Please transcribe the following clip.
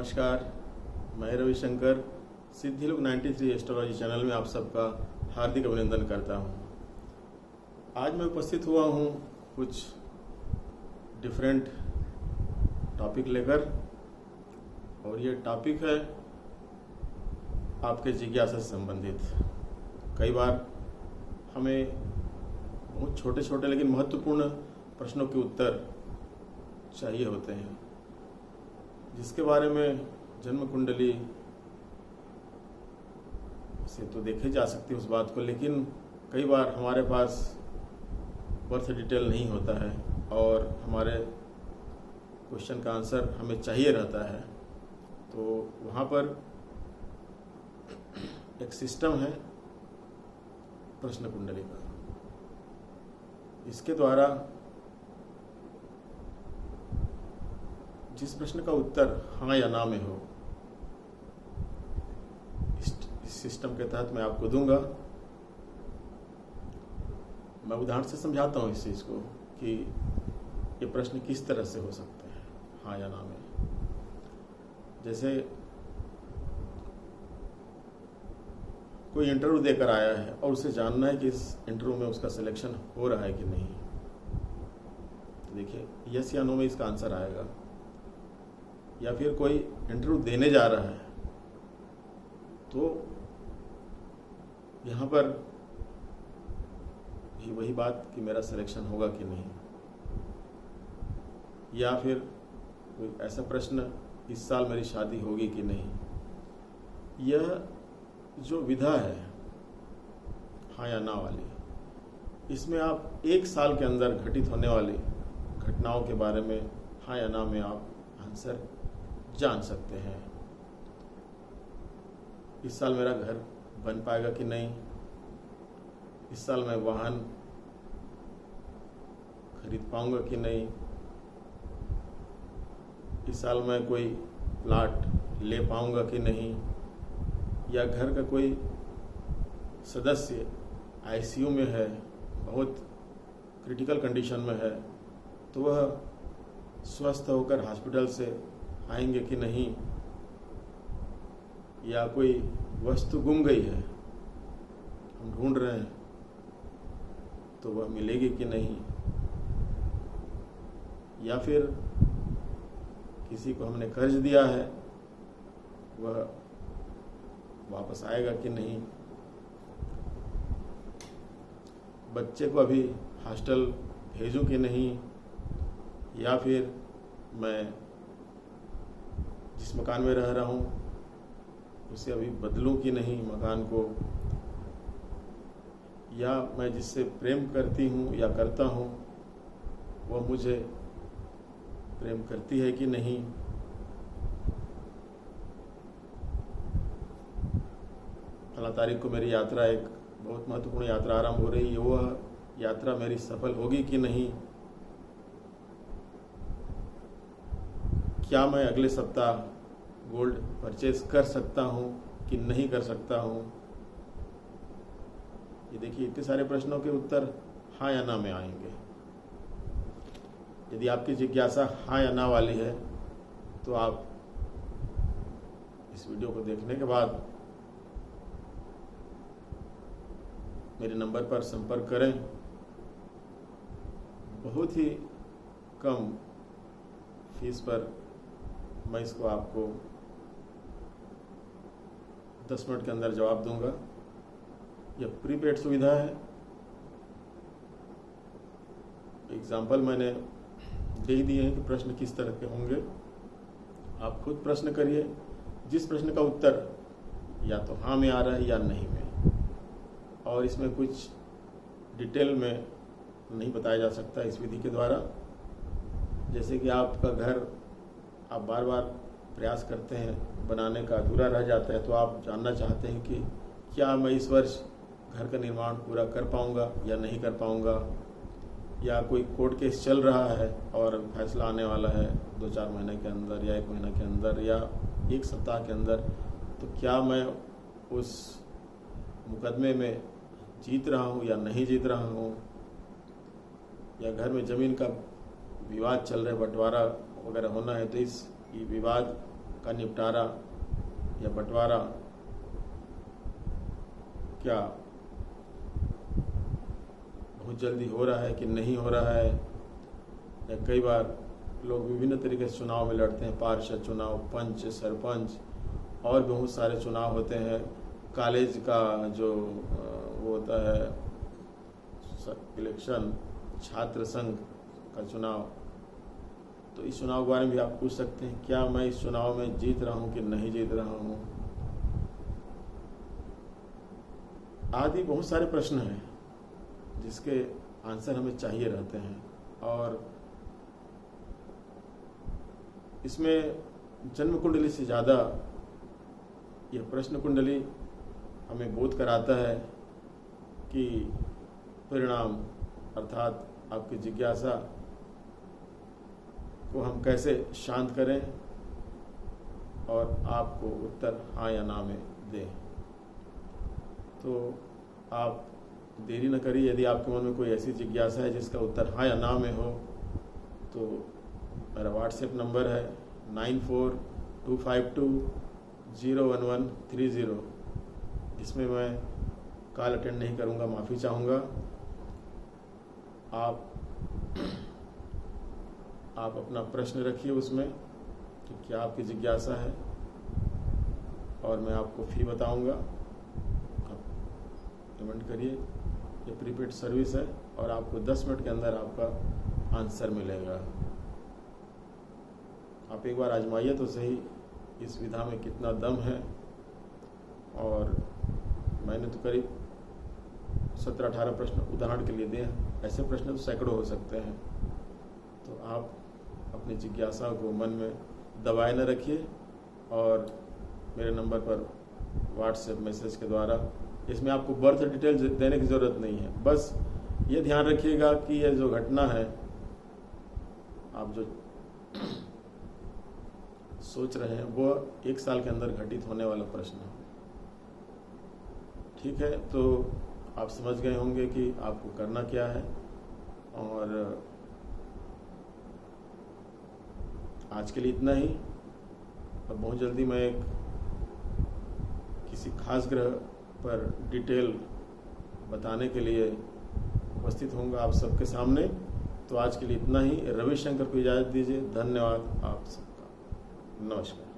नमस्कार, मैं Ravishankar सिद्धिलोक 93 astrology channel में आप सबका हार्दिक अभिनंदन करता हूं। आज मैं उपस्थित हुआ हूं कुछ डिफरेंट टॉपिक लेकर, और ये टॉपिक है आपके जिज्ञासा से संबंधित। कई बार हमें बहुत छोटे छोटे लेकिन महत्वपूर्ण प्रश्नों के उत्तर चाहिए होते हैं, जिसके बारे में जन्म कुंडली से तो देखे जा सकती है उस बात को, लेकिन कई बार हमारे पास बर्थ डिटेल नहीं होता है और हमारे क्वेश्चन का आंसर हमें चाहिए रहता है। तो वहाँ पर एक सिस्टम है प्रश्न कुंडली का। इसके द्वारा जिस प्रश्न का उत्तर हाँ या ना में हो, इस सिस्टम के तहत मैं आपको दूंगा। मैं उदाहरण से समझाता हूँ इस चीज़ को कि ये प्रश्न किस तरह से हो सकते हैं हाँ या ना में। जैसे कोई इंटरव्यू देकर आया है और उसे जानना है कि इस इंटरव्यू में उसका सिलेक्शन हो रहा है कि नहीं। तो देखिए, यस या नो में इसका आंसर आएगा। या फिर कोई इंटरव्यू देने जा रहा है तो यहाँ पर भी वही बात कि मेरा सिलेक्शन होगा कि नहीं। या फिर कोई ऐसा प्रश्न, इस साल मेरी शादी होगी कि नहीं। यह जो विधा है हाँ या ना वाली, इसमें आप एक साल के अंदर घटित होने वाली घटनाओं के बारे में हाँ या ना में आप आंसर जान सकते हैं। इस साल मेरा घर बन पाएगा कि नहीं, इस साल मैं वाहन खरीद पाऊंगा कि नहीं, इस साल मैं कोई प्लाट ले पाऊंगा कि नहीं, या घर का कोई सदस्य आईसीयू में है, बहुत क्रिटिकल कंडीशन में है, तो वह स्वस्थ होकर हॉस्पिटल से आएंगे कि नहीं, या कोई वस्तु गुम गई है, हम ढूंढ रहे हैं, तो वह मिलेगी कि नहीं। या फिर किसी को हमने कर्ज दिया है, वह वापस आएगा कि नहीं। बच्चे को अभी हॉस्टल भेजूं कि नहीं, या फिर मैं जिस मकान में रह रहा हूँ उसे अभी बदलूं कि नहीं मकान को, या मैं जिससे प्रेम करती हूँ या करता हूँ वह मुझे प्रेम करती है कि नहीं। फला तारीख को मेरी यात्रा, एक बहुत महत्वपूर्ण यात्रा आरंभ हो रही है, वह यात्रा मेरी सफल होगी कि नहीं। क्या मैं अगले सप्ताह गोल्ड परचेज कर सकता हूं कि नहीं कर सकता हूं। ये देखिए, इतने सारे प्रश्नों के उत्तर हाँ या ना में आएंगे। यदि आपकी जिज्ञासा हाँ या ना वाली है तो आप इस वीडियो को देखने के बाद मेरे नंबर पर संपर्क करें। बहुत ही कम फीस पर मैं इसको आपको 10 मिनट के अंदर जवाब दूंगा। यह प्रीपेड सुविधा है। एग्जाम्पल मैंने दे दिए हैं कि प्रश्न किस तरह के होंगे। आप खुद प्रश्न करिए, जिस प्रश्न का उत्तर या तो हाँ में आ रहा है या नहीं में, और इसमें कुछ डिटेल में नहीं बताया जा सकता इस विधि के द्वारा। जैसे कि आपका घर आप बार बार प्रयास करते हैं बनाने का, अधूरा रह जाता है, तो आप जानना चाहते हैं कि क्या मैं इस वर्ष घर का निर्माण पूरा कर पाऊंगा या नहीं कर पाऊंगा। या कोई कोर्ट केस चल रहा है और फैसला आने वाला है 2-4 महीने के अंदर, या 1 महीना के अंदर, या 1 सप्ताह के अंदर, तो क्या मैं उस मुकदमे में जीत रहा हूँ या नहीं जीत रहा हूँ। या घर में ज़मीन का विवाद चल रहा है, बंटवारा वगैरह होना है, तो इस विवाद का निपटारा या बंटवारा क्या बहुत जल्दी हो रहा है कि नहीं हो रहा है, या कई बार लोग विभिन्न तरीके से चुनाव में लड़ते हैं, पार्षद चुनाव, पंच, सरपंच और बहुत सारे चुनाव होते हैं। कॉलेज का जो वो होता है इलेक्शन, छात्र संघ का चुनाव, तो इस चुनाव के बारे में भी आप पूछ सकते हैं, क्या मैं इस चुनाव में जीत रहा हूँ कि नहीं जीत रहा हूँ, आदि बहुत सारे प्रश्न हैं जिसके आंसर हमें चाहिए रहते हैं। और इसमें जन्म कुंडली से ज़्यादा यह प्रश्न कुंडली हमें बोध कराता है कि परिणाम अर्थात आपकी जिज्ञासा को हम कैसे शांत करें और आपको उत्तर हाँ या ना में दें। तो आप देरी न करिए, यदि आपके मन में कोई ऐसी जिज्ञासा है जिसका उत्तर हाँ या ना में हो, तो मेरा व्हाट्सएप नंबर है 9425201130, जिसमें मैं कॉल अटेंड नहीं करूँगा, माफ़ी चाहूँगा। आप अपना प्रश्न रखिए उसमें कि क्या आपकी जिज्ञासा है, और मैं आपको फ़ी बताऊँगा, आप पेमेंट करिए। ये प्रीपेड सर्विस है और आपको 10 मिनट के अंदर आपका आंसर मिलेगा। आप एक बार आजमाइए तो सही इस विधा में कितना दम है। और मैंने तो करीब 17-18 प्रश्न उदाहरण के लिए दिए हैं, ऐसे प्रश्न तो सैकड़ों हो सकते हैं। तो आप अपनी जिज्ञासा को मन में दबाए न रखिए और मेरे नंबर पर व्हाट्सएप मैसेज के द्वारा, इसमें आपको बर्थ डिटेल देने की ज़रूरत नहीं है, बस ये ध्यान रखिएगा कि ये जो घटना है, आप जो सोच रहे हैं वो 1 साल के अंदर घटित होने वाला प्रश्न है। ठीक है, तो आप समझ गए होंगे कि आपको करना क्या है। और आज के लिए इतना ही। और बहुत जल्दी मैं एक किसी खास ग्रह पर डिटेल बताने के लिए उपस्थित होऊंगा आप सबके सामने। तो आज के लिए इतना ही। रविशंकर को इजाज़त दीजिए। धन्यवाद आप सबका। नमस्कार।